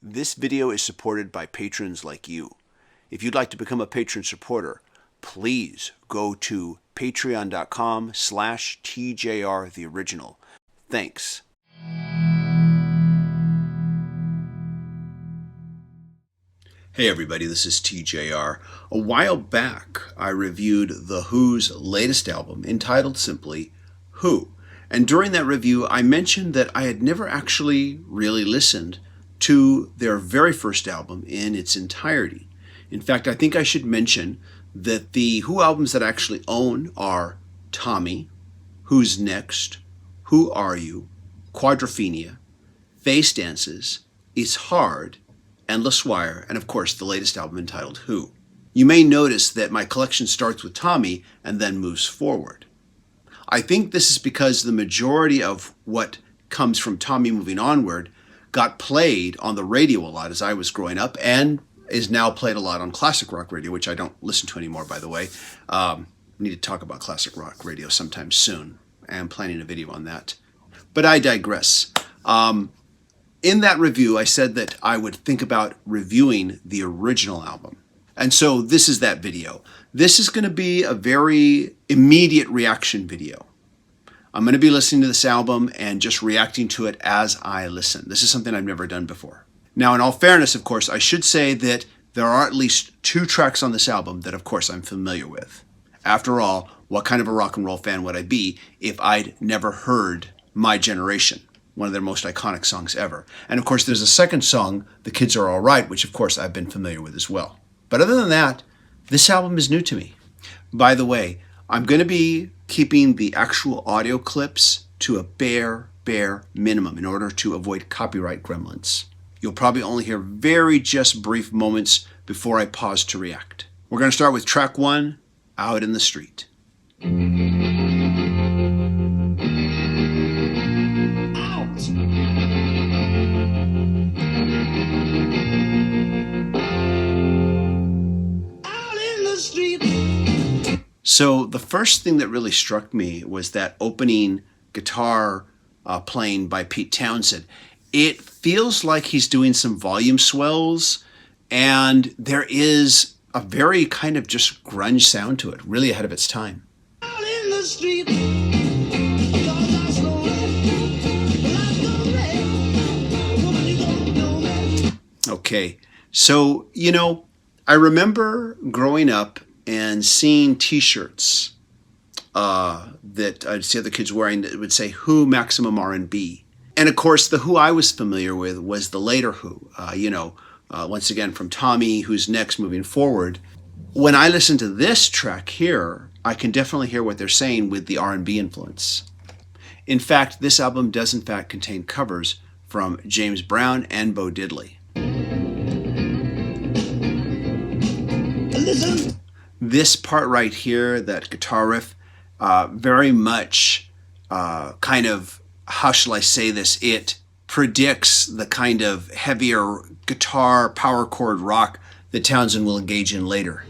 This video is supported by patrons like you. If you'd like to become a patron supporter, please go to patreon.com/TJRTheOriginal. Thanks. Hey everybody, this is TJR. A while back, I reviewed The Who's latest album, entitled simply Who. And during that review, I mentioned that I had never actually really listened to their very first album in its entirety. In fact, I think I should mention that the Who albums that I actually own are Tommy, Who's Next, Who Are You, Quadrophenia, Face Dances, It's Hard, Endless Wire, and of course the latest album entitled Who. You may notice that my collection starts with Tommy and then moves forward. I think this is because the majority of what comes from Tommy moving onward got played on the radio a lot as I was growing up and is now played a lot on classic rock radio, which I don't listen to anymore, by the way. We need to talk about classic rock radio sometime soon. I am planning a video on that. But I digress. In that review, I said that I would think about reviewing the original album. And so this is that video. This is going to be a very immediate reaction video. I'm going to be listening to this album and just reacting to it as I listen. This is something I've never done before. Now, in all fairness, of course, I should say that there are at least 2 tracks on this album that, of course, I'm familiar with. After all, what kind of a rock and roll fan would I be if I'd never heard My Generation, one of their most iconic songs ever? And of course, there's a second song, The Kids Are All Right, which of course I've been familiar with as well. But other than that, this album is new to me. By the way, I'm going to be keeping the actual audio clips to a bare minimum in order to avoid copyright gremlins. You'll probably only hear very just brief moments before I pause to react. We're going to start with track 1, Out in the Street. So the first thing that really struck me was that opening guitar playing by Pete Townshend. It feels like he's doing some volume swells, and there is a very kind of just grunge sound to it, really ahead of its time. Out in the street, okay, so, I remember growing up and seeing t-shirts that I'd see other kids wearing that would say Who Maximum R&B. And of course, the Who I was familiar with was the later Who, once again from Tommy, Who's Next, moving forward. When I listen to this track here, I can definitely hear what they're saying with the R&B influence. In fact, this album does in fact contain covers from James Brown and Bo Diddley. Listen. This part right here, that guitar riff, very much kind of, how shall I say this, it predicts the kind of heavier guitar power chord rock that Townshend will engage in later.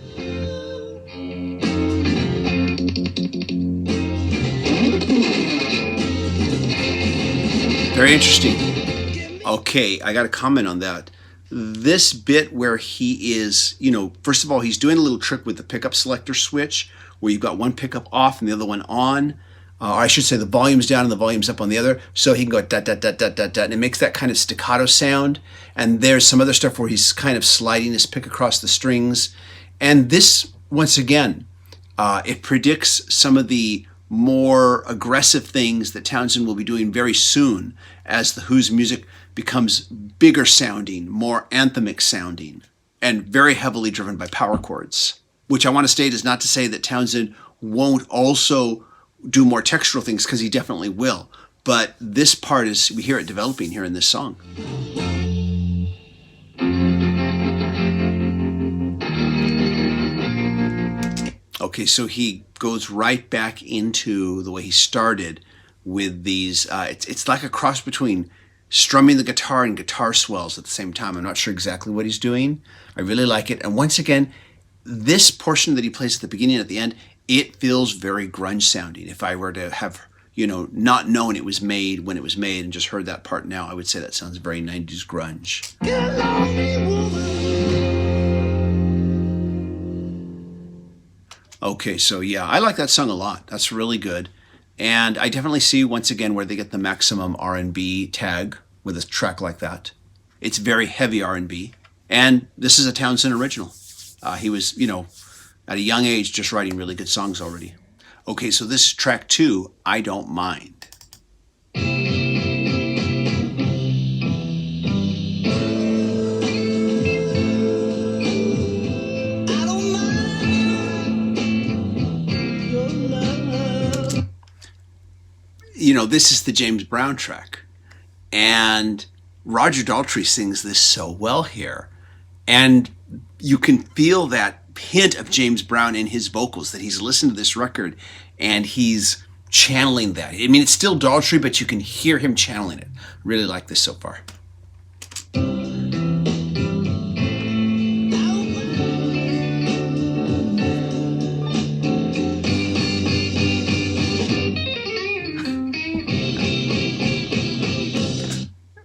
Very interesting. Okay, I got a comment on that. This bit where he is, first of all, he's doing a little trick with the pickup selector switch where you've got one pickup off and the other one on. I should say the volume's down and the volume's up on the other. So he can go dot, dot, dot, dot, dot, dot, and it makes that kind of staccato sound. And there's some other stuff where he's kind of sliding his pick across the strings. And this, once again, it predicts some of the more aggressive things that Townshend will be doing very soon as the Who's music becomes bigger sounding, more anthemic sounding, and very heavily driven by power chords. Which I want to state is not to say that Townshend won't also do more textural things, because he definitely will. But this part is, we hear it developing here in this song. Okay, so he goes right back into the way he started with these, it's like a cross between strumming the guitar and guitar swells at the same time. I'm not sure exactly what he's doing. I really like it. And once again, this portion that he plays at the beginning and at the end, it feels very grunge sounding. If I were to have, not knowing it was made when it was made and just heard that part now, I would say that sounds very 90s grunge. Okay, so yeah, I like that song a lot. That's really good. And I definitely see, once again, where they get the maximum R&B tag with a track like that. It's very heavy R&B. And this is a Townshend original. He was, at a young age, just writing really good songs already. Okay, so this is track 2, I Don't Mind. This is the James Brown track. And Roger Daltrey sings this so well here. And you can feel that hint of James Brown in his vocals, that he's listened to this record and he's channeling that. I mean, it's still Daltrey, but you can hear him channeling it. Really like this so far.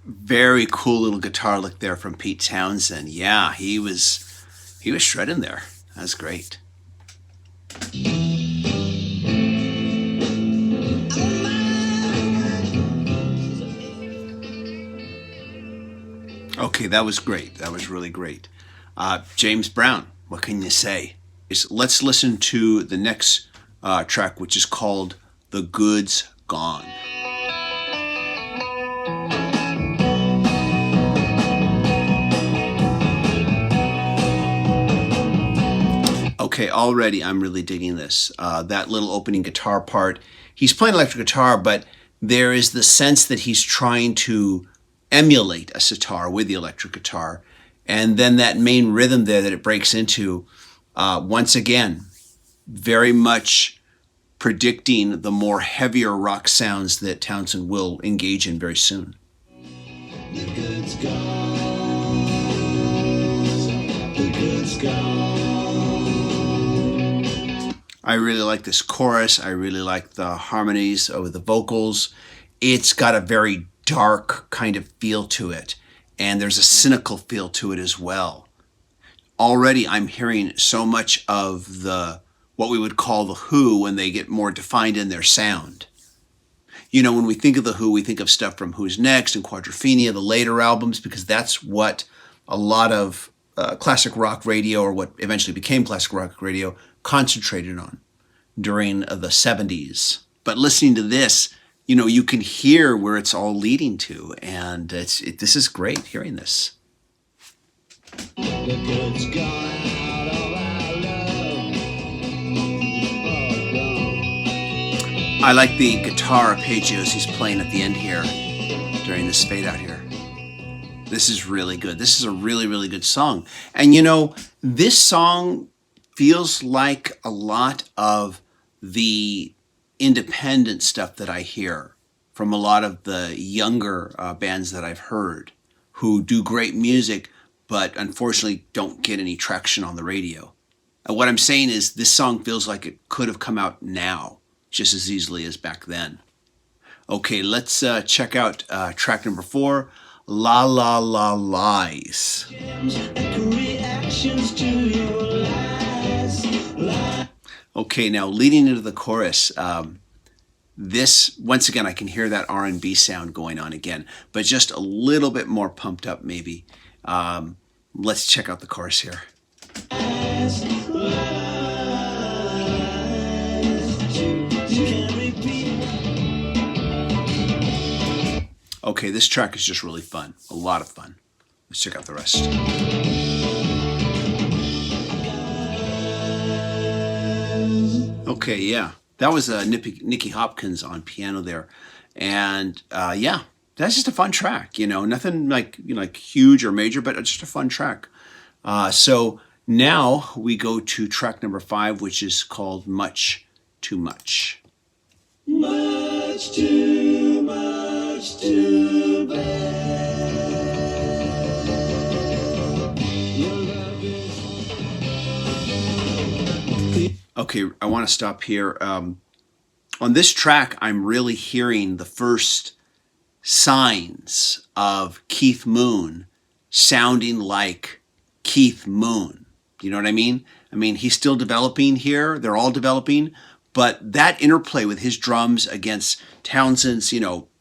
Very cool little guitar lick there from Pete Townshend. Yeah, he was shredding there. That's great. Okay, that was great. That was really great. James Brown, what can you say? Let's listen to the next track, which is called The Good's Gone. Okay, already I'm really digging this. That little opening guitar part. He's playing electric guitar, but there is the sense that he's trying to emulate a sitar with the electric guitar. And then that main rhythm there that it breaks into, once again, very much predicting the more heavier rock sounds that Townshend will engage in very soon. The good's gone. The good's gone. I really like this chorus. I really like the harmonies with the vocals. It's got a very dark kind of feel to it, and there's a cynical feel to it as well. Already I'm hearing so much of what we would call the Who when they get more defined in their sound. When we think of the Who, we think of stuff from Who's Next and Quadrophenia, the later albums, because that's what a lot of classic rock radio, or what eventually became classic rock radio, concentrated on during the 70s. But listening to this, you can hear where it's all leading to, and this is great hearing this. I like the guitar arpeggios he's playing at the end here during this fade out here. This is really good. This is a really, really good song. And this song feels like a lot of the independent stuff that I hear from a lot of the younger bands that I've heard who do great music, but unfortunately don't get any traction on the radio. And what I'm saying is this song feels like it could have come out now just as easily as back then. Okay, let's check out track number 4, La La La Lies. Okay, now leading into the chorus, this, once again, I can hear that R&B sound going on again, but just a little bit more pumped up maybe. Let's check out the chorus here. Okay, this track is just really fun, a lot of fun. Let's check out the rest. Okay, yeah, that was Nicky Hopkins on piano there, and yeah, that's just a fun track. Nothing like huge or major, but just a fun track. So now we go to track number 5, which is called Much Too Much. Much too much too bad. Okay, I want to stop here. On this track, I'm really hearing the first signs of Keith Moon sounding like Keith Moon. You know what I mean? I mean, he's still developing here. They're all developing. But that interplay with his drums against Townsend's,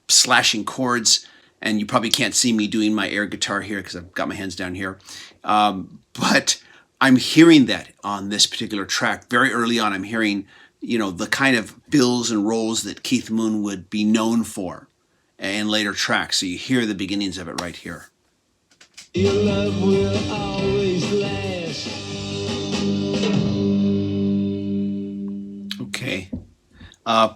slashing chords, and you probably can't see me doing my air guitar here because I've got my hands down here. But I'm hearing that on this particular track. Very early on, I'm hearing, the kind of fills and rolls that Keith Moon would be known for in later tracks. So you hear the beginnings of it right here. Your love will always last. Okay.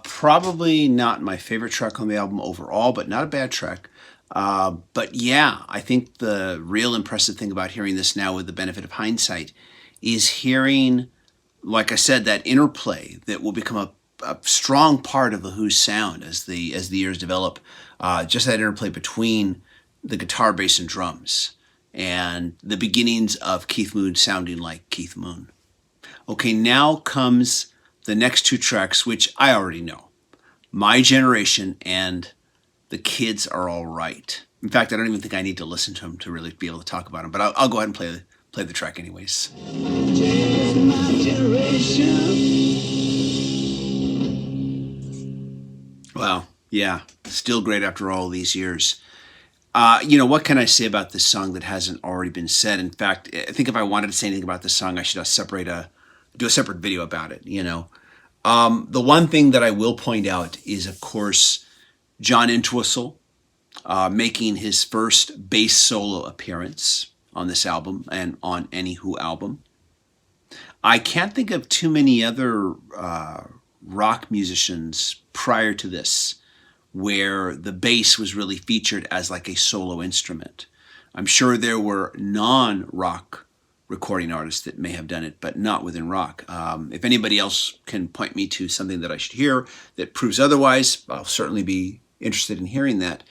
Probably not my favorite track on the album overall, but not a bad track. But yeah, I think the real impressive thing about hearing this now with the benefit of hindsight is hearing, like I said, that interplay that will become a strong part of the Who's sound as the years develop. Just that interplay between the guitar, bass, and drums, and the beginnings of Keith Moon sounding like Keith Moon. Okay, now comes the next two tracks, which I already know. My Generation and The Kids Are All Right. In fact, I don't even think I need to listen to them to really be able to talk about them, but I'll go ahead and play the track anyways. My generation. Wow, yeah, still great after all these years. What can I say about this song that hasn't already been said? In fact, I think if I wanted to say anything about this song, I should do a separate video about it, The one thing that I will point out is, of course, John Entwistle making his first bass solo appearance on this album and on any Who album. I can't think of too many other rock musicians prior to this where the bass was really featured as like a solo instrument. I'm sure there were non-rock recording artists that may have done it, but not within rock. If anybody else can point me to something that I should hear that proves otherwise, I'll certainly be interested in hearing that.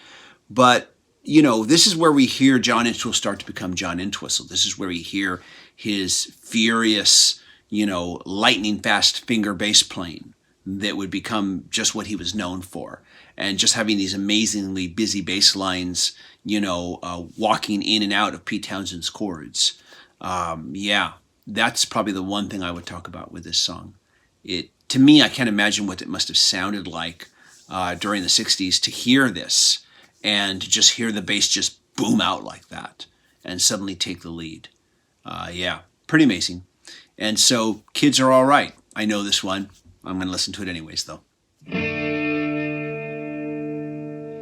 But, this is where we hear John Entwistle start to become John Entwistle. This is where we hear his furious, lightning fast finger bass playing that would become just what he was known for. And just having these amazingly busy bass lines, walking in and out of Pete Townshend's chords. That's probably the one thing I would talk about with this song. To me, I can't imagine what it must have sounded like during the 60s to hear this and to just hear the bass just boom out like that and suddenly take the lead. Pretty amazing. And so, Kids Are All Right. I know this one. I'm going to listen to it anyways, though.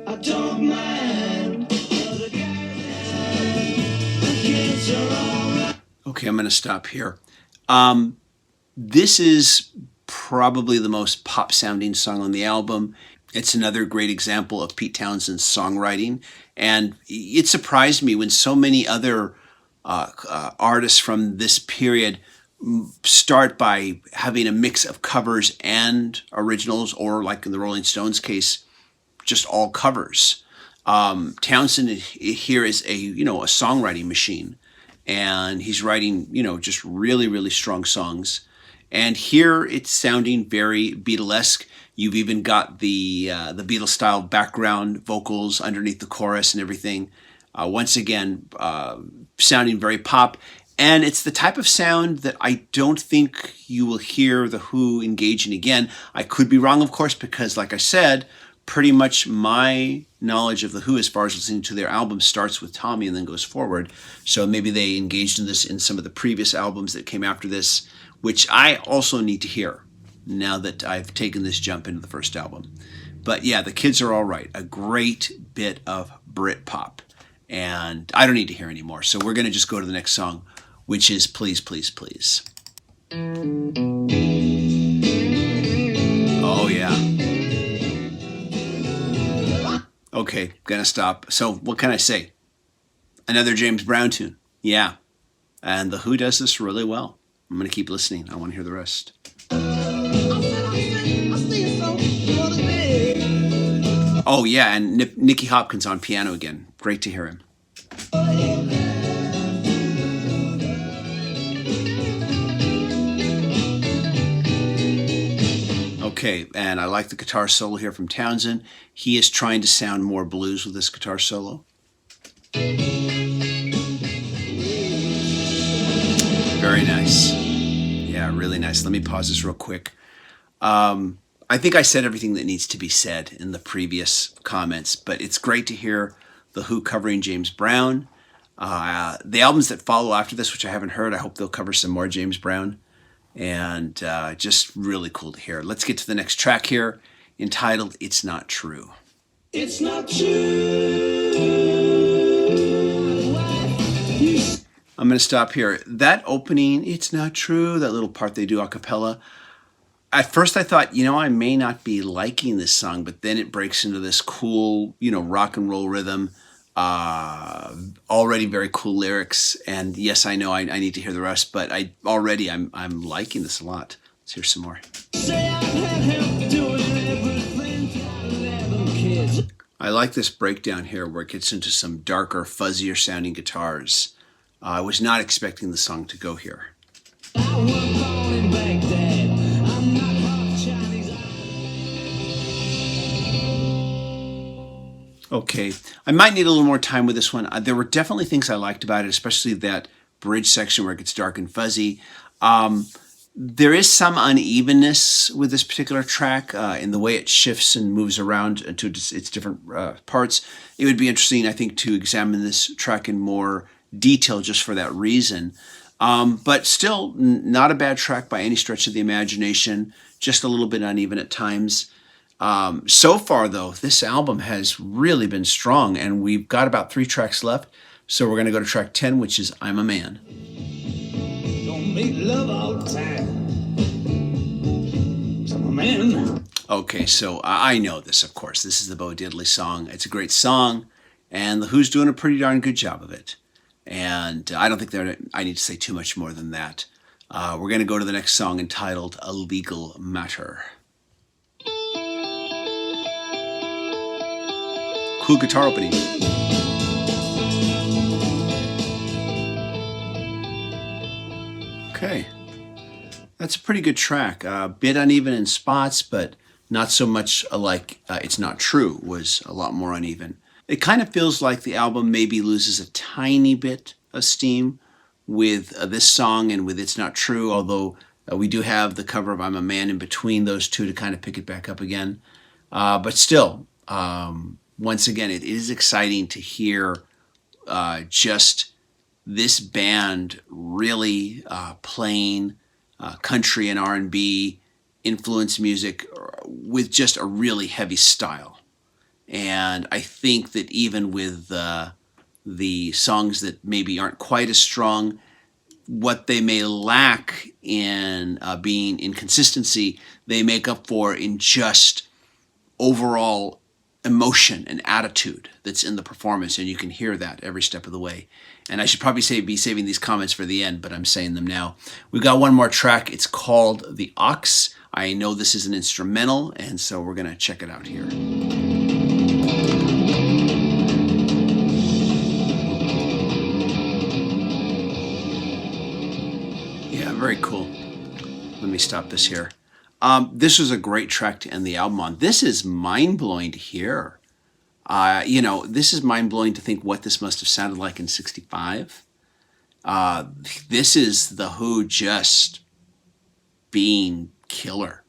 I don't mind. The kids are all right. Okay, I'm going to stop here. This is probably the most pop-sounding song on the album. It's another great example of Pete Townshend's songwriting. And it surprised me when so many other artists from this period start by having a mix of covers and originals, or like in the Rolling Stones case, just all covers. Townsend here is a songwriting machine, and he's writing just really, really strong songs. And here it's sounding very Beatlesque. You've even got the Beatles style background vocals underneath the chorus and everything. Once again, sounding very pop. And it's the type of sound that I don't think you will hear the Who engage in again. I could be wrong, of course, because like I said, pretty much my knowledge of the Who as far as listening to their albums starts with Tommy and then goes forward. So maybe they engaged in this in some of the previous albums that came after this, which I also need to hear now that I've taken this jump into the first album. But yeah, The Kids Are All Right, a great bit of Britpop. And I don't need to hear any more. So we're going to just go to the next song, which is Please, Please, Please. Oh, yeah. Okay, gonna stop. So what can I say? Another James Brown tune. Yeah. And the Who does this really well. I'm going to keep listening. I want to hear the rest. Oh, yeah, and Nicky Hopkins on piano again. Great to hear him. Okay, Okay, and I like the guitar solo here from Townsend. He is trying to sound more blues with this guitar solo. Very nice. Yeah, really nice. Let me pause this real quick. I think I said everything that needs to be said in the previous comments, but it's great to hear The Who covering James Brown. The albums that follow after this, which I haven't heard, I hope they'll cover some more James Brown. And just really cool to hear. Let's get to the next track here, entitled It's Not True. It's not true. I'm going to stop here. That opening, It's Not True, that little part they do a cappella. At first I thought, I may not be liking this song, but then it breaks into this cool, rock and roll rhythm. Already very cool lyrics. And yes, I know I need to hear the rest, but I'm liking this a lot. Let's hear some more. I like this breakdown here where it gets into some darker, fuzzier sounding guitars. I was not expecting the song to go here. Okay, I might need a little more time with this one. There were definitely things I liked about it, especially that bridge section where it gets dark and fuzzy. There is some unevenness with this particular track in the way it shifts and moves around into its different parts. It would be interesting, I think, to examine this track in more detail just for that reason. But still, not a bad track by any stretch of the imagination, just a little bit uneven at times. So far, though, this album has really been strong, and we've got about 3 tracks left. So we're going to go to track 10, which is I'm a Man. Don't make love all the time. I'm a man. Okay, so I know this, of course. This is the Bo Diddley song. It's a great song, and The Who's doing a pretty darn good job of it. And I don't think I need to say too much more than that. We're going to go to the next song entitled A Legal Matter. Cool guitar opening. Okay, that's a pretty good track. A bit uneven in spots, but not so much like It's Not True was a lot more uneven. It kind of feels like the album maybe loses a tiny bit of steam with this song and with It's Not True, although we do have the cover of I'm a Man in between those two to kind of pick it back up again. But still, once again, it is exciting to hear just this band really playing country and R&B influenced music with just a really heavy style. And I think that even with the songs that maybe aren't quite as strong, what they may lack in being in consistency, they make up for in just overall emotion and attitude that's in the performance, and you can hear that every step of the way. And I should probably be saving these comments for the end, but I'm saying them now. We've got one more track. It's called The Ox. I know this is an instrumental, and so we're going to check it out here. Yeah, very cool. Let me stop this here. This was a great track to end the album on. This is mind-blowing to hear. This is mind-blowing to think what this must have sounded like in '65. This is The Who just being killer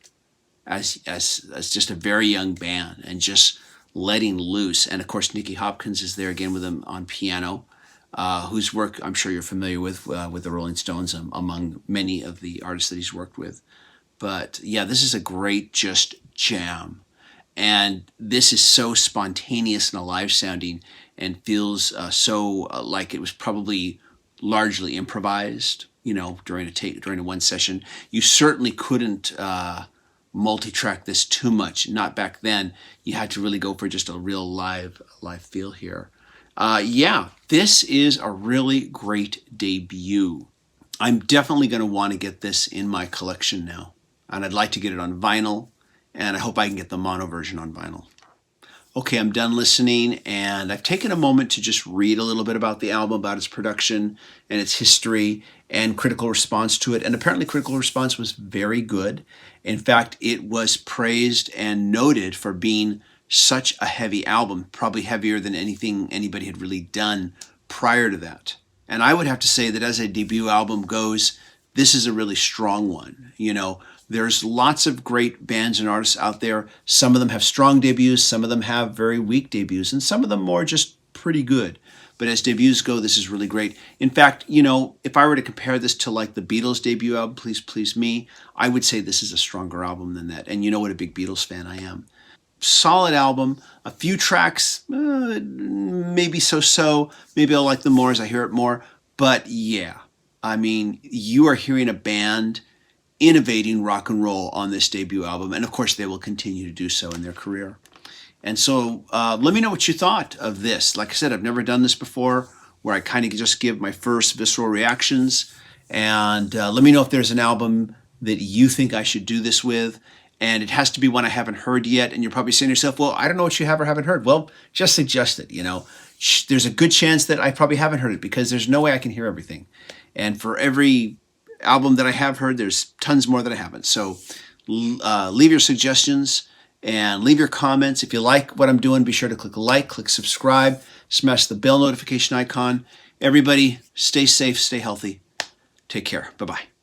as just a very young band and just letting loose. And of course, Nicky Hopkins is there again with him on piano, whose work I'm sure you're familiar with the Rolling Stones, among many of the artists that he's worked with. But yeah, this is a great just jam. And this is so spontaneous and alive sounding and feels so like it was probably largely improvised, during a one session. You certainly couldn't multi-track this too much. Not back then. You had to really go for just a real live feel here. Yeah, this is a really great debut. I'm definitely going to want to get this in my collection now. And I'd like to get it on vinyl, and I hope I can get the mono version on vinyl. okay, I'm done listening, and I've taken a moment to just read a little bit about the album, about its production and its history and critical response to it. And apparently critical response was very good. In fact, it was praised and noted for being such a heavy album, probably heavier than anything anybody had really done prior to that. And I would have to say that as a debut album goes, this is a really strong one. You know, there's lots of great bands and artists out there. Some of them have strong debuts, some of them have very weak debuts, and some of them more just pretty good. But as debuts go, this is really great. In fact, you know, if I were to compare this to like the Beatles' debut album, Please Please Me, I would say this is a stronger album than that. And you know what a big Beatles fan I am. Solid album, a few tracks, maybe so-so. Maybe I'll like them more as I hear it more. But yeah, I mean, you are hearing a band innovating rock and roll on this debut album. And of course, they will continue to do so in their career. And so let me know what you thought of this. Like I said, I've never done this before where I kind of just give my first visceral reactions. And let me know if there's an album that you think I should do this with. And it has to be one I haven't heard yet. And you're probably saying to yourself, well, I don't know what you have or haven't heard. Well, just suggest it, you know. There's a good chance that I probably haven't heard it because there's no way I can hear everything. And for every album that I have heard, there's tons more that I haven't. So leave your suggestions and leave your comments. If you like what I'm doing, be sure to click like, click subscribe, smash the bell notification icon. Everybody, stay safe, stay healthy. Take care. Bye-bye.